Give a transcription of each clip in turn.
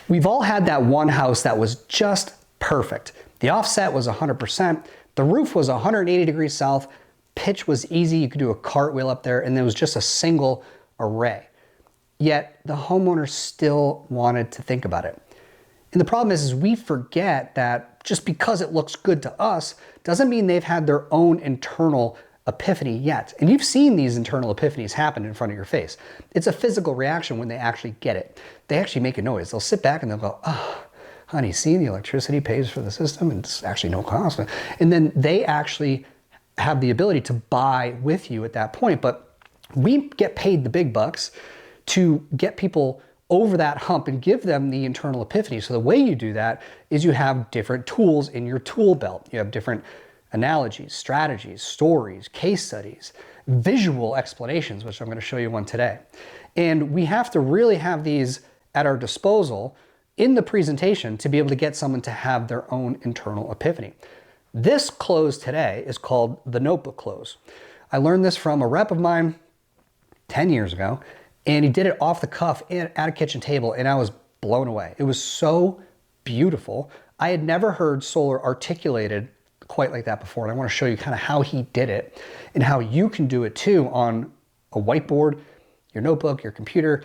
We've all had that one house that was just perfect. The offset was 100%, the roof was 180 degrees south, pitch was easy, you could do a cartwheel up there, and there was just a single array. Yet the homeowner still wanted to think about it. And the problem is we forget that just because it looks good to us doesn't mean they've had their own internal epiphany yet. And you've seen these internal epiphanies happen in front of your face. It's a physical reaction when they actually get it. They actually make a noise. They'll sit back and they'll go, oh, honey, see, the electricity pays for the system and it's actually no cost. And then they actually have the ability to buy with you at that point. But we get paid the big bucks to get people over that hump and give them the internal epiphany. So the way you do that is you have different tools in your tool belt. You have different analogies, strategies, stories, case studies, visual explanations, which I'm going to show you one today. And we have to really have these at our disposal in the presentation to be able to get someone to have their own internal epiphany. This close today is called the notebook close. I learned this from a rep of mine 10 years ago, and he did it off the cuff at a kitchen table, and I was blown away. It was so beautiful. I had never heard solar articulated quite like that before, and I want to show you kind of how he did it and how you can do it too on a whiteboard, your notebook, your computer,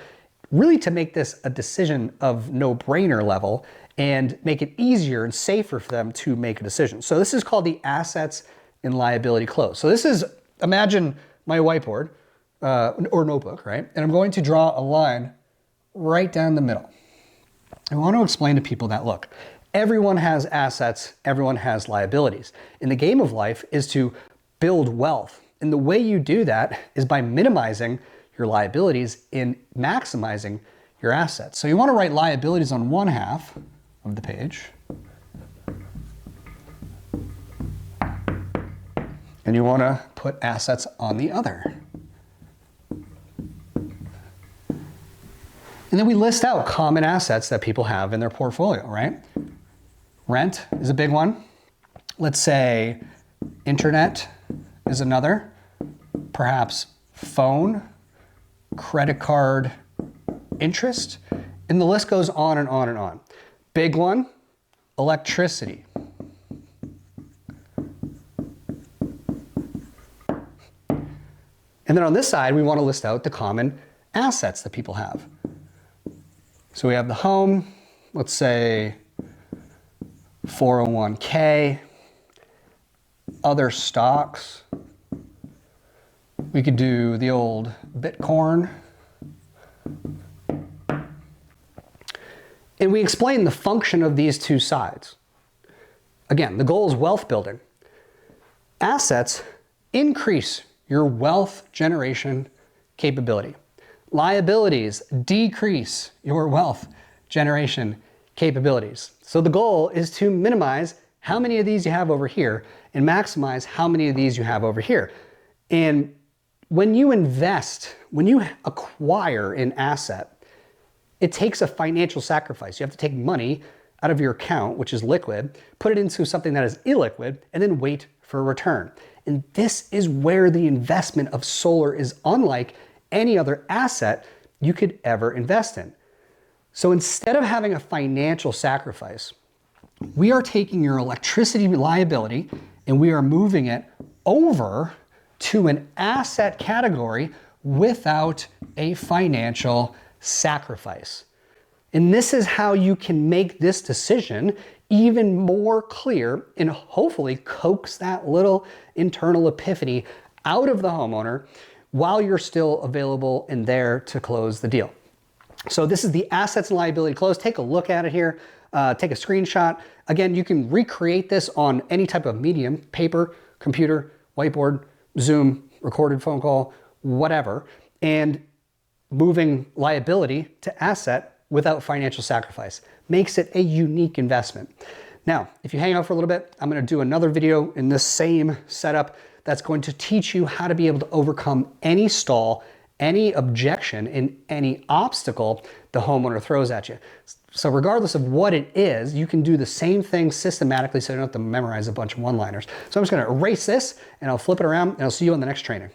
really to make this a decision of no-brainer level and make it easier and safer for them to make a decision. So this is called the assets and liability close. So this is, imagine my whiteboard or notebook, right? And I'm going to draw a line right down the middle. I want to explain to people that, look, everyone has assets, everyone has liabilities. And the game of life is to build wealth. And the way you do that is by minimizing your liabilities and maximizing your assets. So you want to write liabilities on one half of the page. And you want to put assets on the other. And then we list out common assets that people have in their portfolio, right? Rent is a big one. Let's say internet is another. Perhaps phone, credit card, interest, and the list goes on and on and on. Big one, electricity. And then on this side, we want to list out the common assets that people have. So we have the home, let's say 401k, other stocks. We could do the old Bitcoin. And we explain the function of these two sides. Again, the goal is wealth building. Assets increase your wealth generation capability. Liabilities decrease your wealth generation capabilities. So the goal is to minimize how many of these you have over here and maximize how many of these you have over here. And when you invest, when you acquire an asset, it takes a financial sacrifice. You have to take money out of your account, which is liquid, put it into something that is illiquid, and then wait for a return. And this is where the investment of solar is unlike any other asset you could ever invest in. So instead of having a financial sacrifice, we are taking your electricity liability and we are moving it over to an asset category without a financial sacrifice. And this is how you can make this decision even more clear and hopefully coax that little internal epiphany out of the homeowner while you're still available and there to close the deal. So this is the assets and liability close. Take a look at it here. Take a screenshot. Again, you can recreate this on any type of medium, paper, computer, whiteboard, Zoom, recorded phone call, whatever, and moving liability to asset without financial sacrifice makes it a unique investment. Now, if you hang out for a little bit, I'm going to do another video in this same setup that's going to teach you how to be able to overcome any stall, any objection, and any obstacle the homeowner throws at you. So regardless of what it is, you can do the same thing systematically so you don't have to memorize a bunch of one-liners. So I'm just going to erase this and I'll flip it around and I'll see you on the next training.